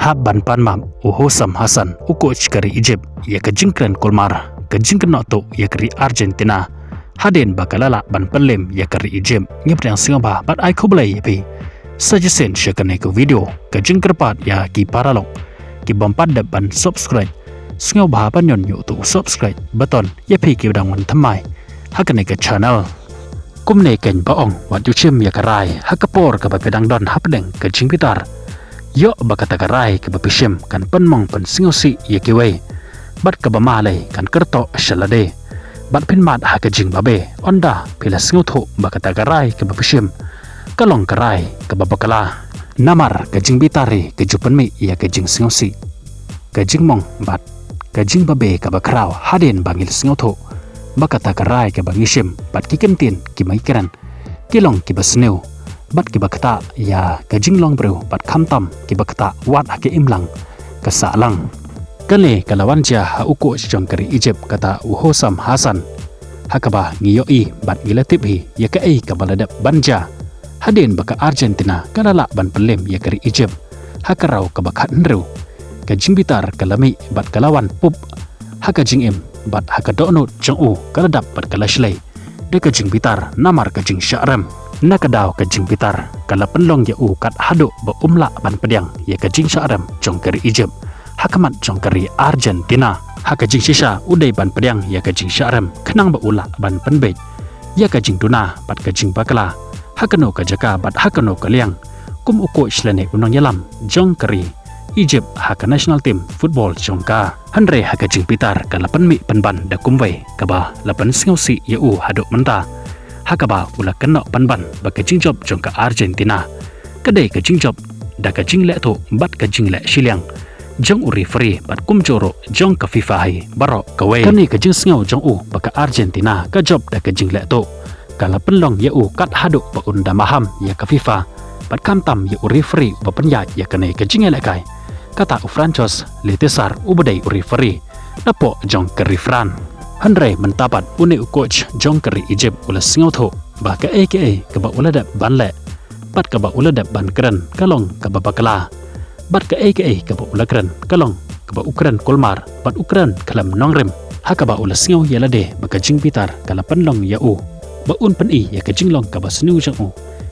hab ban pan mam Uhosam Hasan coach kari Egypt ya ka jingkren kolmar ka jingken to ya kari Argentina haden bakalala ban panlem ya kari Egypt ngeprang singaba bat ai khoblai yapi suggestion shakane ko video ka jingkerpat ya ki paralong ki bompat da ban subscribe singaba ban yon yu tu subscribe button yapi ki dang wan thamai hakane ka channel kumne ken baong wat yu chim ya karai hakapor ka ba pedang don hapdeng ka jingpitar yo bakata karai ke bapishim kan penmong pen singosi ye kiwe bat ka bamalai kan kerto shalade bat pinmat ha ke jing babe onda pila singotho bakata karai ke bapishim kalong karai ke babakala namar ke jing bitari ke jupenmi ya ke jing singosi ke jing mong bat ke jing babe ka bakrau haden bangil singotho bakata karai ke bangishim bat kikentin ki maikeran kilong ki basneu bat ki bakta ya ka jinglong bro bat khamtam ki bakta wat ake imlang ka salang kale kalawan ja ha uko jongkari Egypt kata Uhosam Hasan hakaba ngiyoi bat gilatip hi ya ka ei ka baladap banja haden baka Argentina kalala ban pelem ya kari Egypt hakarau ka bakhat nru ka jingbitar kalami bat kalawan pup haka jingem bat haka donut jongu kaladap bat kalashlei de ka jingbitar namar ka jing syaram nakadaw ka jing pitar kala penlong ya kat hado ba umla ban pediang ya ka jing syaram jongkari Egypt hakamat jongkari Argentina haka jing shisha udai ban pediang ya ka jing syaram kenang ba ula ban penbet ya ka jing tuna bat ka jing bakala hakano ka jaka bat hakano ka liang kum uko shlane unang yalam jongkari Egypt haka national team football jongka hanre haka jing pitar kala penmi penban da kumwei kaba lapan singausi ya hado menta hakaba ula kena panban baka jingjob jongka Argentina kadai ka jingjob da ka jingle to bat ka jingle shiliang jong uri free bat kumjoro jong ka FIFA hai baro kawe kani ka jing sngau jong baka Argentina ka job da ka jingle to kala penlong ya kat hado ba unda maham ya ka FIFA bat kamtam ya uri free ba penya ya kanai ka jingle kai kata Franchos Letesar ubadai uri free dapo jong ka rifran Andre mentapat une coach jongkari Egypt ula singotho ba ka aka ka ba ula da banle bat ka ba ula da ban kran kalong ka ba bakala bat ka aka ka ba ula kran kalong ka ba ukran kolmar bat ukran kalam nongrem ha ka ba ula singaw yalade ba ka jingpitar kala panlong ya ba un pan ya ka jinglong ka ba snu jang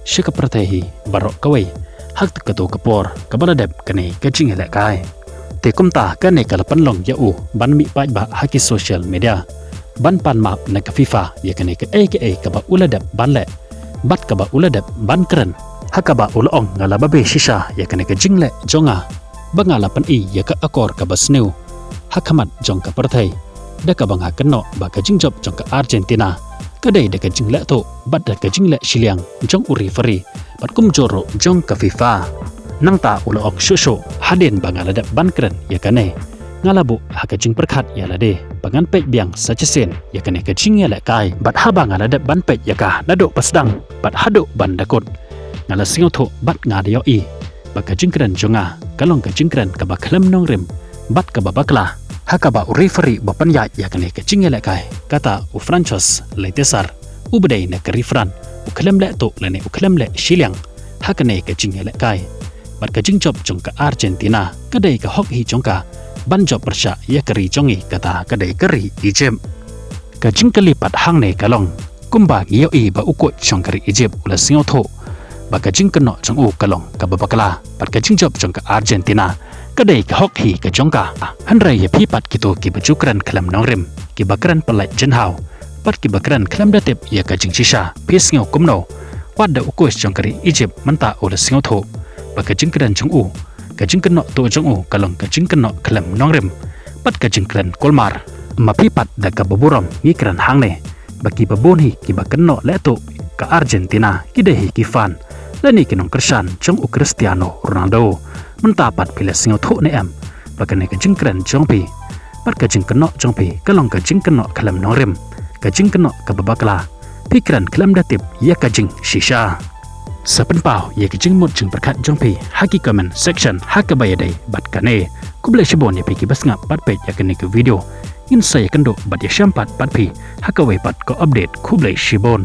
shika pratehi barok kawai hak ka to kapor ka baladab kane ka jingle kai te kumta kane kala panlong ya ban mi pa ba haki social media ban pan map na ka FIFA ya kane ka aka ka ba uladap banle bat ka ba uladap ban kren hakaba ulong ngala babe shisha ya kane ka jingle jonga bangala pan ya ka akor ka ba sneu hakamat jong ka perthai da ka banga kenno ba ka jingjob jong ka Argentina kadai da ka jingle to bat da ka jingle shiliang jong uri fari bat kum joro jong ka FIFA nangta ulong shusho haden bangala da ban kren ya kane ngalabu haka jing perkhat ya lade bangan pek biang sachen ya kane ka jing ya la kai bat haba ngala da ban pek ya ka nado pasdang bat hado ban dakot ngala singotho bat ngada yo baka jingkran jonga kalong ka jingkran ka ba khlam nong rem bat ka ba bakla haka ba referee ba panya ya kane ka jing ya la kai kata Franchos Letesar ubdai na ka refran khlam la to lane khlam la shiliang haka ne ka jing ya la kai bat ka jing job jong ka Argentina kadai ka hok hi jongka banjo persya ya keri jongi kata kadai keri Egypt ka jingkali pat hang ne kalong kumba ngiyo ba uko jongkari Egypt ula singotho ba ka jingkeno jong kalong ka babakala pat ka jingjob jong ka Argentina kadai ka hok hi ka jongka hanrai ya pipat kito ki bajukran klam nongrem ki bakran pelai jenhau pat ki bakran klam datep ya ka jingshisha pis ngau kumno wada uko jongkari Egypt menta ula singotho ba ka jingkran jong ka jingkeno to jong kalong ka jingkeno klam nongrem pat ka jingkran kolmar mapipat da ka baburom ngikran hangne baki baboni ki bakeno leto ka Argentina kidehi kifan lani kinong kersan jong Cristiano Ronaldo mentapat pila singo tho ne am bakane ka jingkran jongpi pat ka jingkeno jongpi kalong ka jingkeno klam nongrem ka jingkeno ka babakla pikran klam datip ya ka jing shisha Sapen pau ya ki jing mot jing perkat jongpi haki comment section hakabayadai bat kane kuble shibon ya piki basngap bat page ya kane ke video in saya kendo bat ya shampat bat pi hakawai bat ko update kuble shibon